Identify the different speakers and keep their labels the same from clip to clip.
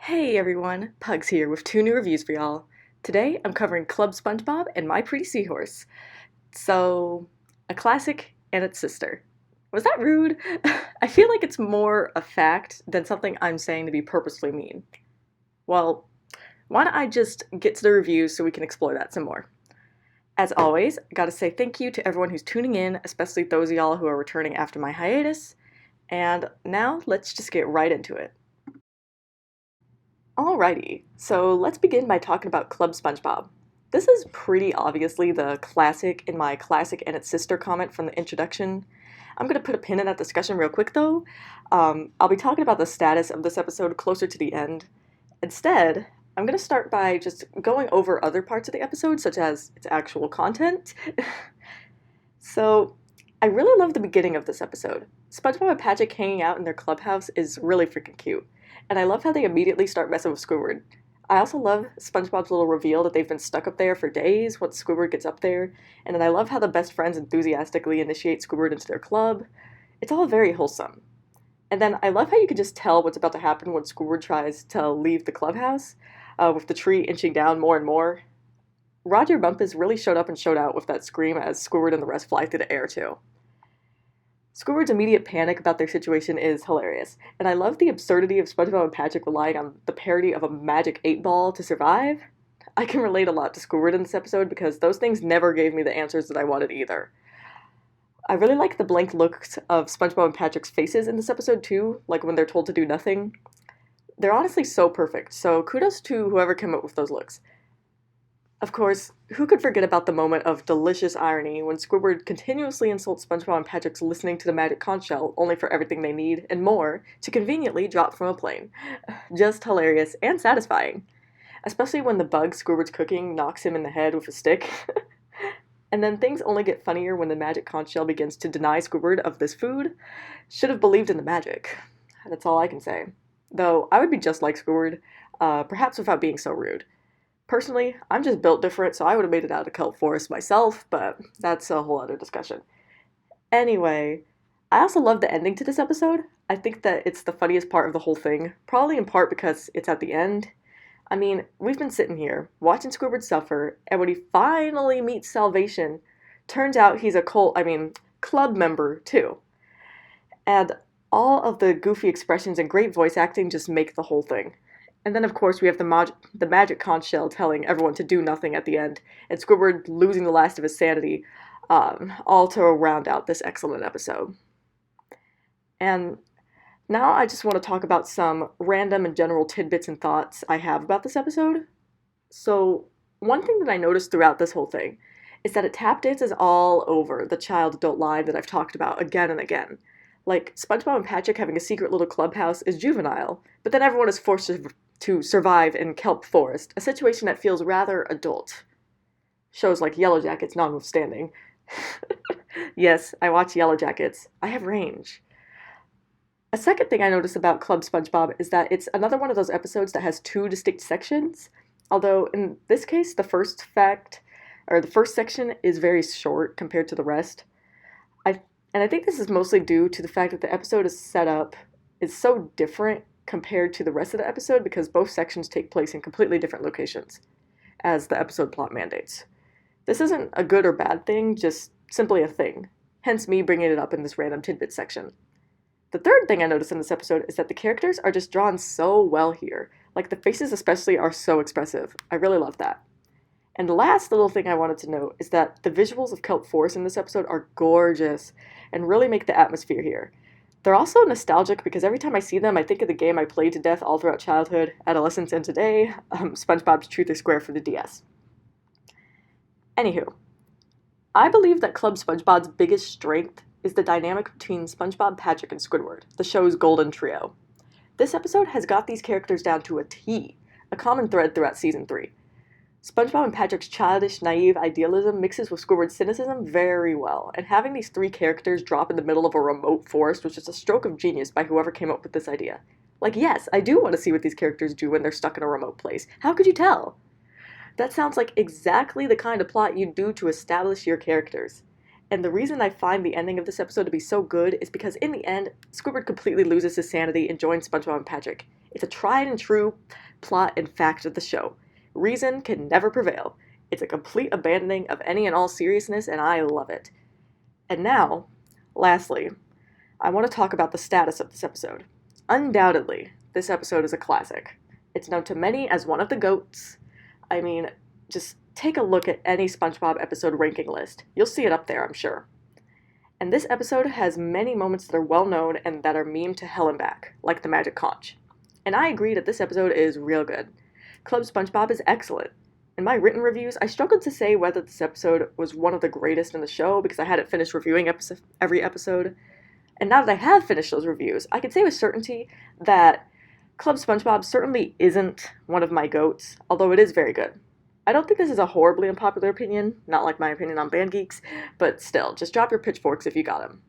Speaker 1: Hey everyone, Pugs here with two new reviews for y'all. Today I'm covering Club SpongeBob and My Pretty Seahorse. So, a classic and its sister. Was that rude? I feel like it's more a fact than something I'm saying to be purposely mean. Well, why don't I just get to the reviews so we can explore that some more. As always, I gotta say thank you to everyone who's tuning in, especially those of y'all who are returning after my hiatus. And now let's just get right into it. Alrighty, so let's begin by talking about Club SpongeBob. This is pretty obviously the classic in my classic and its sister comment from the introduction. I'm going to put a pin in that discussion real quick though. I'll be talking about the status of this episode closer to the end. Instead, I'm going to start by just going over other parts of the episode, such as its actual content. So, I really love the beginning of this episode. SpongeBob and Patrick hanging out in their clubhouse is really freaking cute. And I love how they immediately start messing with Squidward. I also love SpongeBob's little reveal that they've been stuck up there for days once Squidward gets up there. And then I love how the best friends enthusiastically initiate Squidward into their club. It's all very wholesome. And then I love how you can just tell what's about to happen when Squidward tries to leave the clubhouse, with the tree inching down more and more. Roger Bumpus really showed up and showed out with that scream as Squidward and the rest fly through the air too. Squidward's immediate panic about their situation is hilarious, and I love the absurdity of SpongeBob and Patrick relying on the parody of a magic 8-ball to survive. I can relate a lot to Squidward in this episode because those things never gave me the answers that I wanted either. I really like the blank looks of SpongeBob and Patrick's faces in this episode too, like when they're told to do nothing. They're honestly so perfect, so kudos to whoever came up with those looks. Of course, who could forget about the moment of delicious irony when Squidward continuously insults SpongeBob and Patrick's listening to the magic conch shell only for everything they need, and more, to conveniently drop from a plane. Just hilarious and satisfying. Especially when the bug Squidward's cooking knocks him in the head with a stick. And then things only get funnier when the magic conch shell begins to deny Squidward of this food. Should have believed in the magic. That's all I can say. Though, I would be just like Squidward, perhaps without being so rude. Personally, I'm just built different, so I would have made it out of kelp forest myself, but that's a whole other discussion. Anyway, I also love the ending to this episode. I think that it's the funniest part of the whole thing, probably in part because it's at the end. I mean, we've been sitting here, watching Squidward suffer, and when he finally meets salvation, turns out he's a club member too. And all of the goofy expressions and great voice acting just make the whole thing. And then, of course, we have the magic conch shell telling everyone to do nothing at the end, and Squidward losing the last of his sanity, all to round out this excellent episode. And now I just want to talk about some random and general tidbits and thoughts I have about this episode. So, one thing that I noticed throughout this whole thing is that it tap dances all over the child-adult line that I've talked about again and again. Like, SpongeBob and Patrick having a secret little clubhouse is juvenile, but then everyone is forced to survive in kelp forest, a situation that feels rather adult. Shows like Yellow Jackets notwithstanding. Yes, I watch Yellow Jackets. I have range. A second thing I noticed about Club SpongeBob is that it's another one of those episodes that has two distinct sections, although in this case the first section is very short compared to the rest. I think this is mostly due to the fact that the episode is set up is so different compared to the rest of the episode because both sections take place in completely different locations, as the episode plot mandates. This isn't a good or bad thing, just simply a thing, hence me bringing it up in this random tidbit section. The third thing I noticed in this episode is that the characters are just drawn so well here, like the faces especially are so expressive. I really love that. And the last little thing I wanted to note is that the visuals of Kelp Forest in this episode are gorgeous and really make the atmosphere here. They're also nostalgic because every time I see them, I think of the game I played to death all throughout childhood, adolescence, and today, SpongeBob's Truth or Square for the DS. Anywho, I believe that Club SpongeBob's biggest strength is the dynamic between SpongeBob, Patrick, and Squidward, the show's golden trio. This episode has got these characters down to a T, a common thread throughout Season 3. SpongeBob and Patrick's childish, naive idealism mixes with Squidward's cynicism very well, and having these three characters drop in the middle of a remote forest was just a stroke of genius by whoever came up with this idea. Like, yes, I do want to see what these characters do when they're stuck in a remote place. How could you tell? That sounds like exactly the kind of plot you'd do to establish your characters. And the reason I find the ending of this episode to be so good is because in the end, Squidward completely loses his sanity and joins SpongeBob and Patrick. It's a tried and true plot and fact of the show. Reason can never prevail. It's a complete abandoning of any and all seriousness, and I love it. And now, lastly, I want to talk about the status of this episode. Undoubtedly, this episode is a classic. It's known to many as one of the GOATs. I mean, just take a look at any SpongeBob episode ranking list. You'll see it up there, I'm sure. And this episode has many moments that are well known and that are memed to hell and back, like the magic conch. And I agree that this episode is real good. Club SpongeBob is excellent. In my written reviews, I struggled to say whether this episode was one of the greatest in the show because I hadn't finished reviewing every episode. And now that I have finished those reviews, I can say with certainty that Club SpongeBob certainly isn't one of my GOATs, although it is very good. I don't think this is a horribly unpopular opinion, not like my opinion on Band Geeks, but still, just drop your pitchforks if you got them.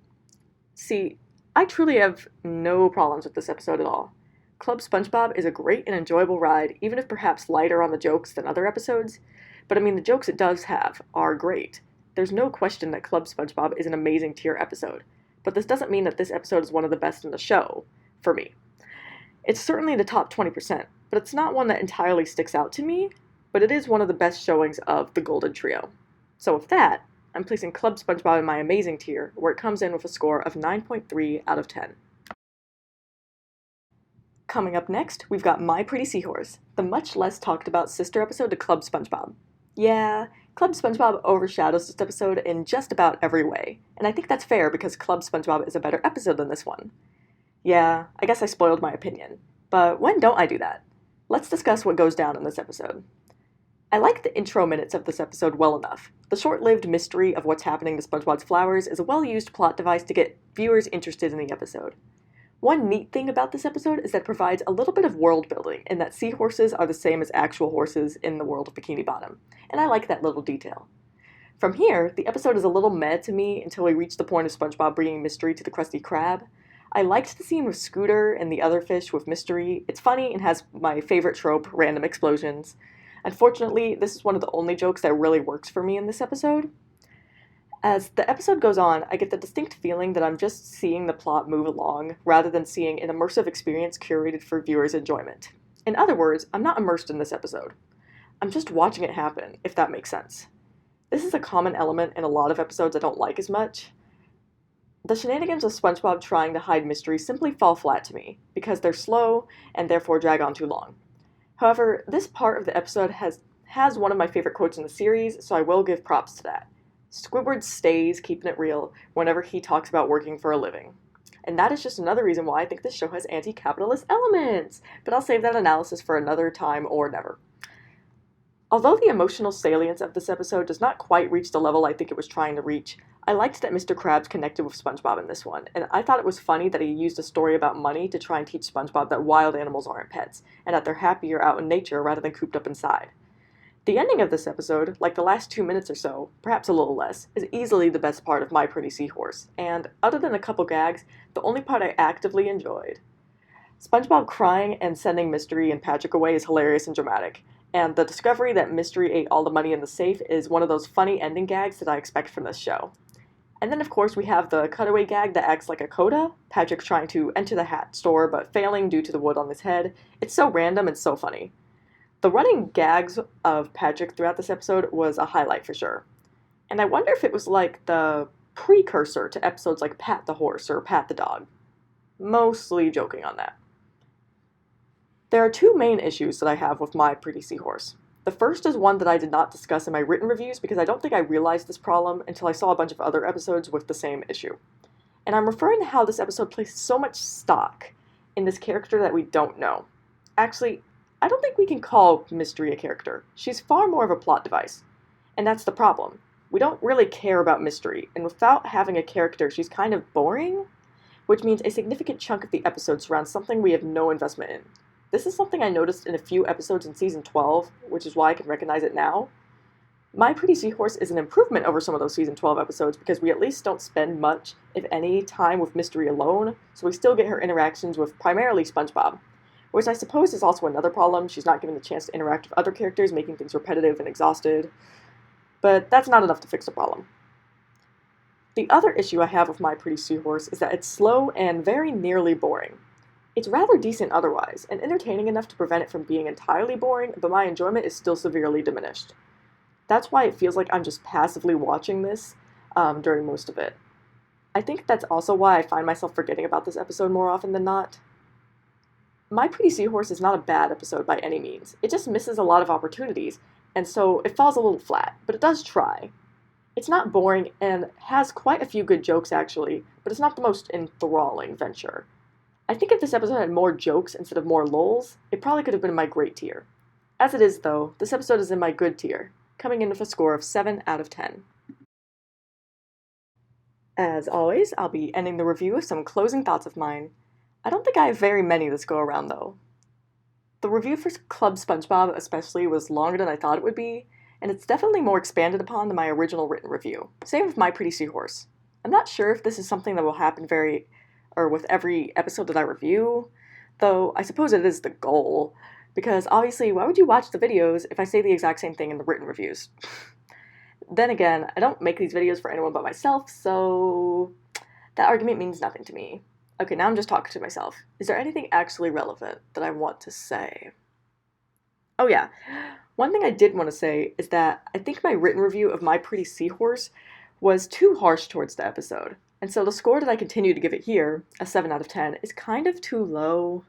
Speaker 1: See, I truly have no problems with this episode at all. Club SpongeBob is a great and enjoyable ride, even if perhaps lighter on the jokes than other episodes. But I mean, the jokes it does have are great. There's no question that Club SpongeBob is an amazing tier episode. But this doesn't mean that this episode is one of the best in the show, for me. It's certainly the top 20%, but it's not one that entirely sticks out to me, but it is one of the best showings of the Golden Trio. So with that, I'm placing Club SpongeBob in my amazing tier, where it comes in with a score of 9.3 out of 10. Coming up next, we've got My Pretty Seahorse, the much less talked about sister episode to Club SpongeBob. Yeah, Club SpongeBob overshadows this episode in just about every way, and I think that's fair because Club SpongeBob is a better episode than this one. Yeah, I guess I spoiled my opinion, but when don't I do that? Let's discuss what goes down in this episode. I like the intro minutes of this episode well enough. The short-lived mystery of what's happening to SpongeBob's flowers is a well-used plot device to get viewers interested in the episode. One neat thing about this episode is that it provides a little bit of world building in that seahorses are the same as actual horses in the world of Bikini Bottom, and I like that little detail. From here, the episode is a little meh to me until we reach the point of SpongeBob bringing Mystery to the Krusty Krab. I liked the scene with Scooter and the other fish with Mystery. It's funny and has my favorite trope, random explosions. Unfortunately, this is one of the only jokes that really works for me in this episode. As the episode goes on, I get the distinct feeling that I'm just seeing the plot move along, rather than seeing an immersive experience curated for viewers' enjoyment. In other words, I'm not immersed in this episode. I'm just watching it happen, if that makes sense. This is a common element in a lot of episodes I don't like as much. The shenanigans of SpongeBob trying to hide Mystery simply fall flat to me, because they're slow and therefore drag on too long. However, this part of the episode has one of my favorite quotes in the series, so I will give props to that. Squidward stays keeping it real whenever he talks about working for a living. And that is just another reason why I think this show has anti-capitalist elements, but I'll save that analysis for another time or never. Although the emotional salience of this episode does not quite reach the level I think it was trying to reach, I liked that Mr. Krabs connected with SpongeBob in this one, and I thought it was funny that he used a story about money to try and teach SpongeBob that wild animals aren't pets, and that they're happier out in nature rather than cooped up inside. The ending of this episode, like the last 2 minutes or so, perhaps a little less, is easily the best part of My Pretty Seahorse, and, other than a couple gags, the only part I actively enjoyed. SpongeBob crying and sending Mystery and Patrick away is hilarious and dramatic, and the discovery that Mystery ate all the money in the safe is one of those funny ending gags that I expect from this show. And then of course we have the cutaway gag that acts like a coda, Patrick trying to enter the hat store but failing due to the wood on his head. It's so random and so funny. The running gags of Patrick throughout this episode was a highlight for sure. And I wonder if it was like the precursor to episodes like Pat the Horse or Pat the Dog. Mostly joking on that. There are two main issues that I have with My Pretty Seahorse. The first is one that I did not discuss in my written reviews because I don't think I realized this problem until I saw a bunch of other episodes with the same issue. And I'm referring to how this episode places so much stock in this character that we don't know. Actually, I don't think we can call Mystery a character. She's far more of a plot device. And that's the problem. We don't really care about Mystery, and without having a character, she's kind of boring, which means a significant chunk of the episode surrounds something we have no investment in. This is something I noticed in a few episodes in Season 12, which is why I can recognize it now. My Pretty Seahorse is an improvement over some of those Season 12 episodes because we at least don't spend much, if any, time with Mystery alone, so we still get her interactions with primarily SpongeBob. Which I suppose is also another problem. She's not given the chance to interact with other characters, making things repetitive and exhausted. But that's not enough to fix the problem. The other issue I have with My Pretty Seahorse is that it's slow and very nearly boring. It's rather decent otherwise, and entertaining enough to prevent it from being entirely boring, but my enjoyment is still severely diminished. That's why it feels like I'm just passively watching this during most of it. I think that's also why I find myself forgetting about this episode more often than not. My Pretty Seahorse is not a bad episode by any means. It just misses a lot of opportunities, and so it falls a little flat, but it does try. It's not boring and has quite a few good jokes actually, but it's not the most enthralling venture. I think if this episode had more jokes instead of more lulz, it probably could have been in my great tier. As it is, though, this episode is in my good tier, coming in with a score of 7 out of 10. As always, I'll be ending the review with some closing thoughts of mine. I don't think I have very many this go around, though. The review for Club SpongeBob especially was longer than I thought it would be, and it's definitely more expanded upon than my original written review. Same with My Pretty Seahorse. I'm not sure if this is something that will happen with every episode that I review, though I suppose it is the goal, because obviously, why would you watch the videos if I say the exact same thing in the written reviews? Then again, I don't make these videos for anyone but myself, so that argument means nothing to me. Okay, now I'm just talking to myself. Is there anything actually relevant that I want to say? Oh yeah, one thing I did want to say is that I think my written review of My Pretty Seahorse was too harsh towards the episode. And so the score that I continue to give it here, a 7 out of 10, is kind of too low.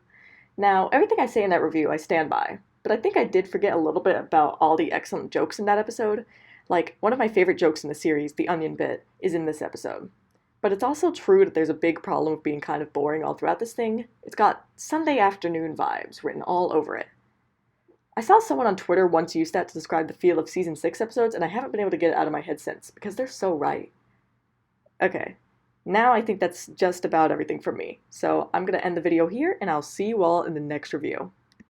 Speaker 1: Now, everything I say in that review I stand by, but I think I did forget a little bit about all the excellent jokes in that episode. Like, one of my favorite jokes in the series, the onion bit, is in this episode. But it's also true that there's a big problem with being kind of boring all throughout this thing. It's got Sunday afternoon vibes written all over it. I saw someone on Twitter once use that to describe the feel of season 6 episodes, and I haven't been able to get it out of my head since, because they're so right. Okay, now I think that's just about everything from me. So I'm going to end the video here, and I'll see you all in the next review.